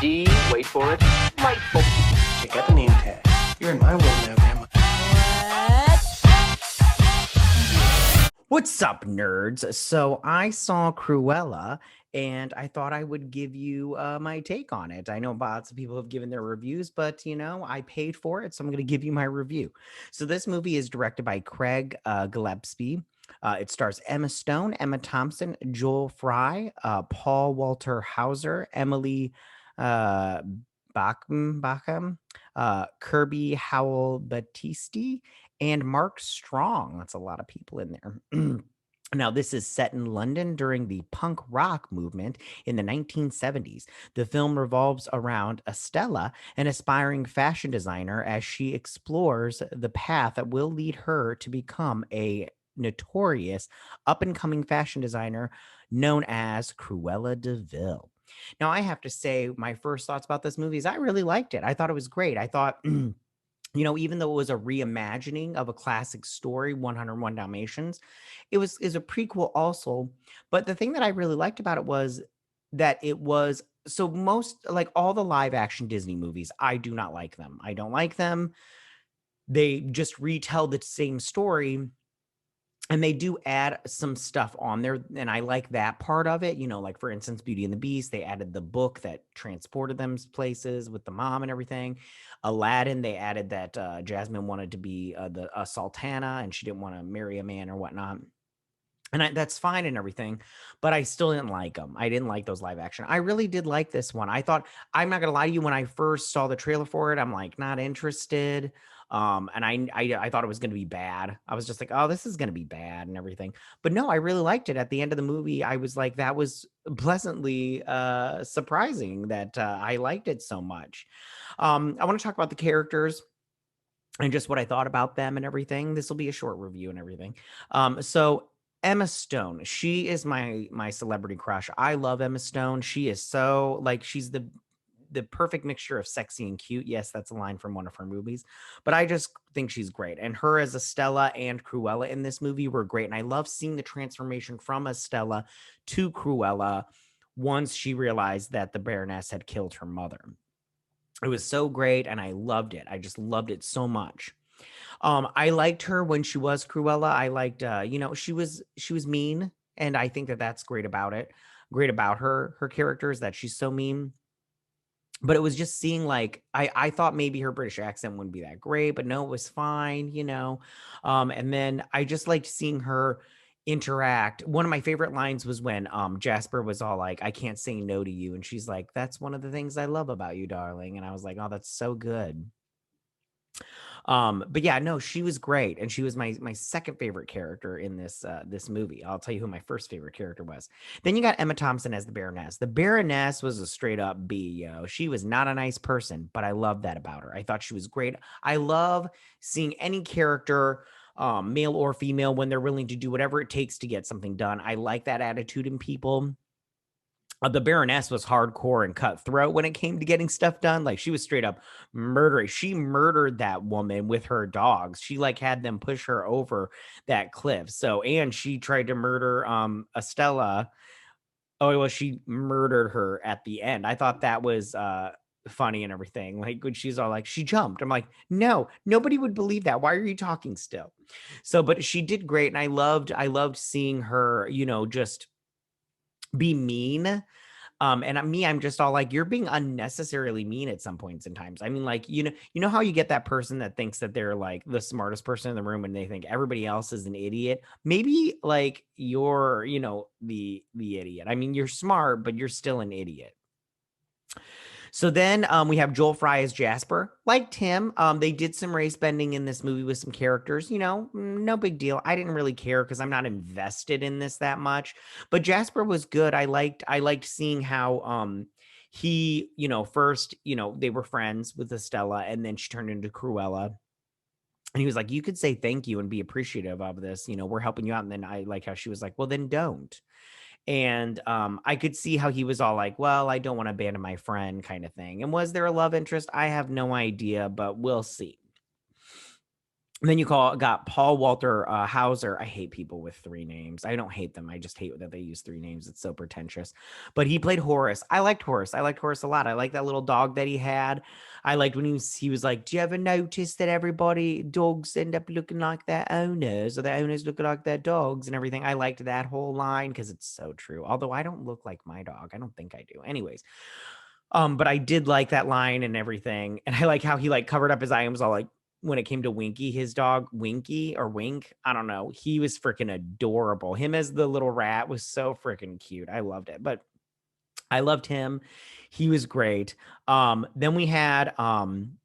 D, wait for it, delightful. Check out the name tag. You're in my world now, Grandma. What's up, nerds? So I saw Cruella and I thought I would give you my take on it. I know lots of people have given their reviews, but I paid for it, so I'm going to give you my review. So this movie is directed by Craig Gillespie. It stars Emma Stone, Emma Thompson, Joel Fry, Paul Walter Hauser, Emily uh, Bacham, Kirby Howell Battisti, and Mark Strong. That's a lot of people in there. Now, this is set in London during the punk rock movement in the 1970s. The film revolves around Estella, an aspiring fashion designer, as she explores the path that will lead her to become a notorious up and coming fashion designer known as Cruella de Vil. Now, I have to say, my first thoughts about this movie is I really liked it. I thought it was great. I thought. Even though it was a reimagining of a classic story, 101 Dalmatians, it was is a prequel also. But the thing that I really liked about it was that it was so most like all the live action Disney movies, I do not like them. I don't like them. They just retell the same story and they do add some stuff on there, and I like that part of it. Like for instance, Beauty and the Beast, they added the book that transported them places with the mom and everything. Aladdin, they added that Jasmine wanted to be a sultana and she didn't want to marry a man or whatnot. And that's fine and everything, but I still didn't like them. I didn't like those live action. I really did like this one. I thought, I'm not gonna lie to you, when I first saw the trailer for it, I'm like not interested. And I thought it was gonna be bad. I was just like, oh, this is gonna be bad and everything. But no, I really liked it. At the end of the movie, I was like, that was pleasantly surprising that I liked it so much. I want to talk about the characters and just what I thought about them and everything. This will be a short review and everything. So Emma Stone, she is my celebrity crush. I love Emma Stone. She is so like she's the perfect mixture of sexy and cute. Yes, that's a line from one of her movies, but I just think she's great. And her as Estella and Cruella in this movie were great. And I love seeing the transformation from Estella to Cruella once she realized that the Baroness had killed her mother. It was so great, and I loved it. I just loved it so much. I liked her when she was Cruella. I liked, she was mean, and I think that that's great about it. Great about her character is that she's so mean. But it was just seeing like I thought maybe her British accent wouldn't be that great, but no, it was fine. And then I just liked seeing her interact. One of my favorite lines was when Jasper was all like, I can't say no to you. And she's like, that's one of the things I love about you, darling. And I was like, oh, that's so good. But yeah, no, she was great, and she was my second favorite character in this movie. I'll tell you who my first favorite character was. Then you got Emma Thompson as the Baroness. The Baroness was a straight up B, yo. She was not a nice person, but I love that about her. I thought she was great. I love seeing any character, male or female, when they're willing to do whatever it takes to get something done. I like that attitude in people. The Baroness was hardcore and cutthroat when it came to getting stuff done. Like she was straight up murdering. She murdered that woman with her dogs. She like had them push her over that cliff. So, and she tried to murder Estella. Oh, well, she murdered her at the end. I thought that was funny and everything. Like when she's all like, she jumped. I'm like, no, nobody would believe that. Why are you talking still? So, but she did great, and I loved seeing her, just be mean. And me, I'm just all like, you're being unnecessarily mean at some points in times. I mean, like, you know how you get that person that thinks that they're like the smartest person in the room and they think everybody else is an idiot. Maybe like you're, the idiot. I mean, you're smart, but you're still an idiot. So then we have Joel Fry as Jasper. Liked him. They did some race bending in this movie with some characters. No big deal. I didn't really care because I'm not invested in this that much. But Jasper was good. I liked seeing how he, first, they were friends with Estella, and then she turned into Cruella. And he was like, you could say thank you and be appreciative of this. We're helping you out. And then I like how she was like, well, then don't. And I could see how he was all like, well, I don't want to abandon my friend kind of thing. And was there a love interest? I have no idea, but we'll see. And then got Paul Walter Hauser. I hate people with 3 names. I don't hate them. I just hate that they use 3 names. It's so pretentious. But he played Horace. I liked Horace. I liked Horace a lot. I liked that little dog that he had. I liked when he was like, "Do you ever notice that dogs end up looking like their owners, or their owners look like their dogs and everything?" I liked that whole line because it's so true. Although I don't look like my dog. I don't think I do. Anyways, but I did like that line and everything. And I like how he like covered up his eye and was all like, when it came to Winky, his dog, Winky or Wink, I don't know. He was freaking adorable. Him as the little rat was so freaking cute. I loved it. But I loved him. He was great. Then we had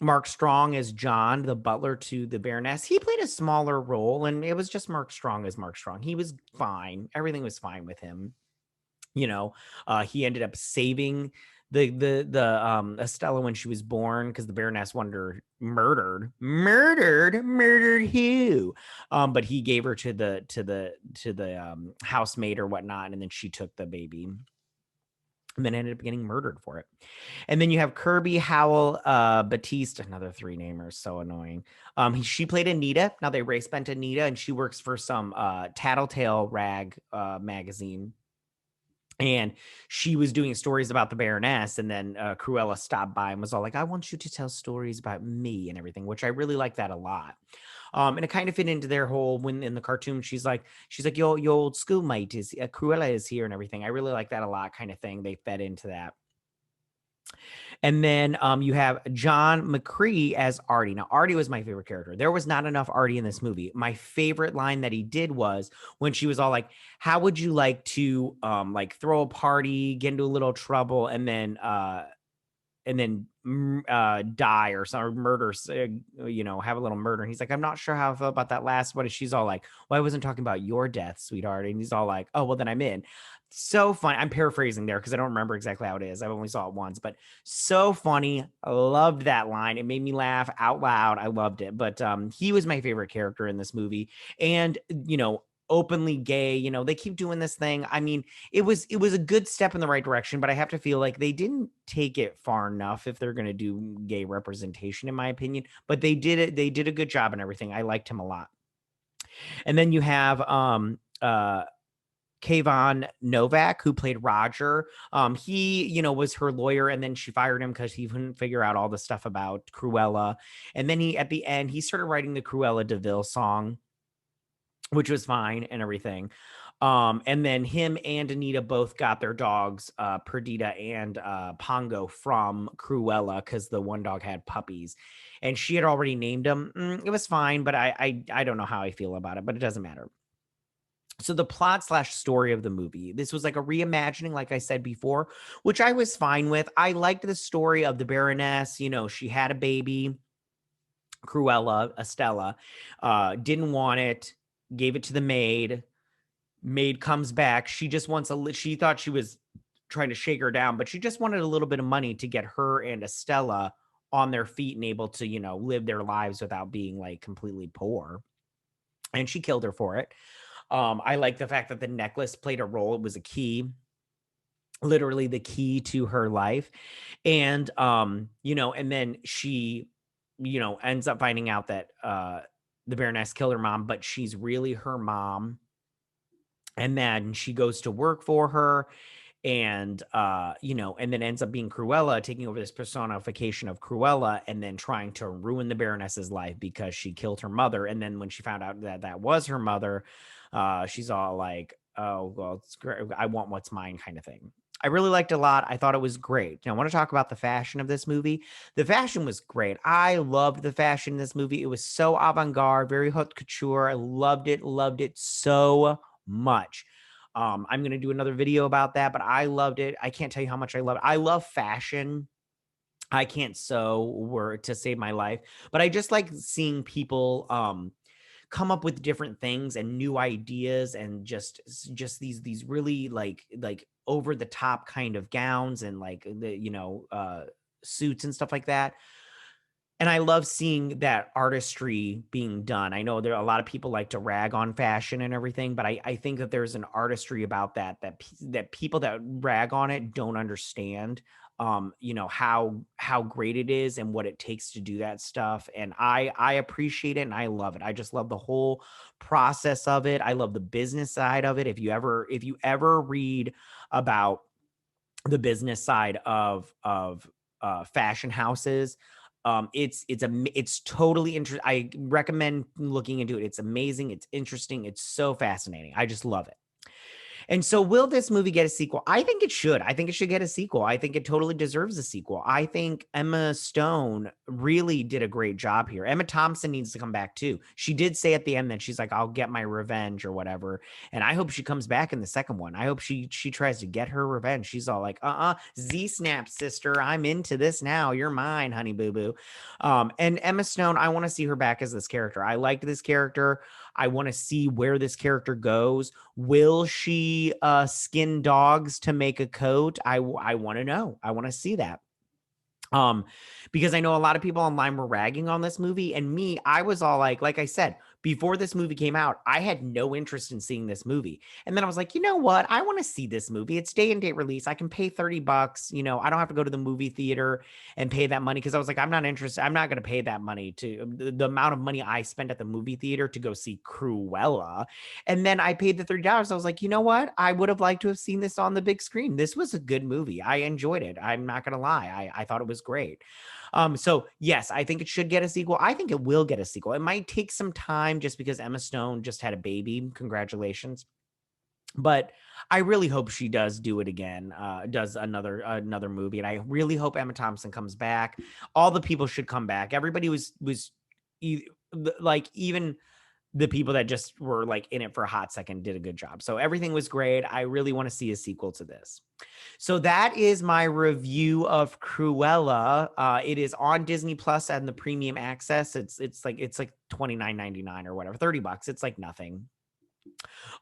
Mark Strong as John, the butler to the Baroness. He played a smaller role, and it was just Mark Strong as Mark Strong. He was fine. Everything was fine with him. You know, he ended up saving the Estella when she was born because the Baroness wanted her murdered who, but he gave her to the housemaid or whatnot, and then she took the baby and then ended up getting murdered for it. And then you have Kirby Howell Batiste, another 3 namer, so annoying. She played Anita. Now they race bent Anita, and she works for some tattletale rag magazine. And she was doing stories about the Baroness, and then Cruella stopped by and was all like, "I want you to tell stories about me and everything," which I really like that a lot. And it kind of fit into their whole, when in the cartoon, she's like, your old schoolmate is Cruella is here and everything. I really like that a lot, kind of thing. They fed into that. And then you have John McCree as Artie. Now, Artie was my favorite character. There was not enough Artie in this movie. My favorite line that he did was when she was all like, "How would you like to like throw a party, get into a little trouble, and then die or some or murder, have a little murder." And he's like, "I'm not sure how I feel about that last one." And she's all like, "Well, I wasn't talking about your death, sweetheart." And he's all like, "Oh, well, then I'm in." So funny. I'm paraphrasing there because I don't remember exactly how it is. I only saw it once, but so funny. I loved that line. It made me laugh out loud. I loved it. But he was my favorite character in this movie. And, openly gay, they keep doing this thing. I mean, it was a good step in the right direction, but I have to feel like they didn't take it far enough if they're going to do gay representation, in my opinion. But they did it. They did a good job and everything. I liked him a lot. And then you have Kayvon Novak, who played Roger. He, was her lawyer, and then she fired him because he couldn't figure out all the stuff about Cruella. And then at the end, he started writing the Cruella DeVille song, which was fine and everything. And then him and Anita both got their dogs, Perdita and Pongo, from Cruella because the one dog had puppies, and she had already named them. It was fine, but I don't know how I feel about it, but it doesn't matter. So the plot / story of the movie, this was like a reimagining, like I said before, which I was fine with. I liked the story of the Baroness. She had a baby, Cruella, Estella, didn't want it, gave it to the maid. Maid comes back. She just wants she thought she was trying to shake her down, but she just wanted a little bit of money to get her and Estella on their feet and able to, live their lives without being like completely poor. And she killed her for it. I like the fact that the necklace played a role. It was a key, literally the key to her life. And, and then she, ends up finding out that the Baroness killed her mom, but she's really her mom. And then she goes to work for her, and and then ends up being Cruella, taking over this personification of Cruella, and then trying to ruin the Baroness's life because she killed her mother. And then when she found out that that was her mother, she's all like, "Oh, well, it's great. I want what's mine," kind of thing. I really liked it a lot. I thought it was great. Now, I want to talk about the fashion of this movie. The fashion was great. I loved the fashion in this movie. It was so avant-garde, very haute couture. I loved it so much. I'm going to do another video about that, but I loved it. I can't tell you how much I love it. I love fashion. I can't sew to save my life, but I just like seeing people come up with different things and new ideas, and just these really like over the top kind of gowns and like the suits and stuff like that. And I love seeing that artistry being done. I know there are a lot of people like to rag on fashion and everything, but I think that there's an artistry about that people that rag on it don't understand, how great it is and what it takes to do that stuff. And I appreciate it and I love it. I just love the whole process of it. I love the business side of it. If you ever read about the business side of fashion houses, it's totally interesting. I recommend looking into it. It's amazing, it's interesting, it's so fascinating. I just love it. And so, will this movie get a sequel? I think it should. I think it should get a sequel. I think it totally deserves a sequel. I think Emma Stone really did a great job here. Emma Thompson needs to come back too. She did say at the end that she's like, "I'll get my revenge" or whatever. And I hope she comes back in the second one. I hope she tries to get her revenge. She's all like, Z snap, sister. I'm into this now. You're mine, honey boo boo." And Emma Stone, I want to see her back as this character. I liked this character. I want to see where this character goes. Will she skin dogs to make a coat? I want to know. I want to see that. Because I know a lot of people online were ragging on this movie, and me, I was all like I said, before this movie came out, I had no interest in seeing this movie. And then I was like, you know what? I want to see this movie. It's day and date release. I can pay $30. I don't have to go to the movie theater and pay that money, because I was like, I'm not interested. I'm not going to pay that money to the amount of money I spent at the movie theater to go see Cruella. And then I paid the $30. I was like, you know what? I would have liked to have seen this on the big screen. This was a good movie. I enjoyed it. I'm not going to lie. I thought it was great. So yes, I think it should get a sequel. I think it will get a sequel. It might take some time just because Emma Stone just had a baby. Congratulations. But I really hope she does do it again, does another movie. And I really hope Emma Thompson comes back. All the people should come back. Everybody was like, even the people that just were like in it for a hot second did a good job. So everything was great. I really want to see a sequel to this. So that is my review of Cruella. It is on Disney Plus and the premium access. It's like $29.99 or whatever, $30. It's like nothing.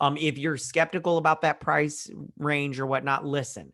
If you're skeptical about that price range or whatnot, listen.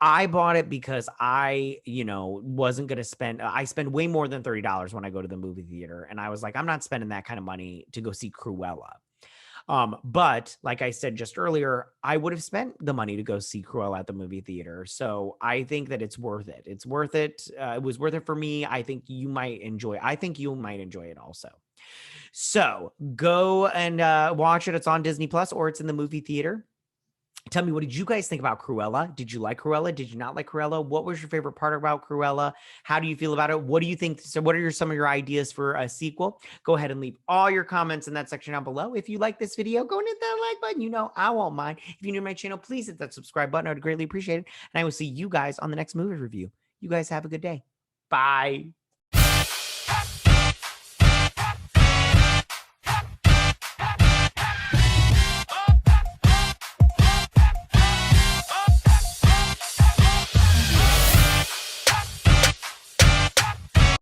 I bought it because I wasn't going to spend, I spend way more than $30 when I go to the movie theater. And I was like, I'm not spending that kind of money to go see Cruella. But like I said just earlier, I would have spent the money to go see Cruella at the movie theater. So I think that it's worth it. It's worth it. It was worth it for me. I think you might enjoy it also. So go and watch it. It's on Disney Plus or it's in the movie theater. Tell me, what did you guys think about Cruella? Did you like Cruella? Did you not like Cruella? What was your favorite part about Cruella? How do you feel about it? What do you think? So what are some of your ideas for a sequel? Go ahead and leave all your comments in that section down below. If you like this video, go and hit that like button. I won't mind. If you're new to my channel, please hit that subscribe button. I would greatly appreciate it. And I will see you guys on the next movie review. You guys have a good day. Bye.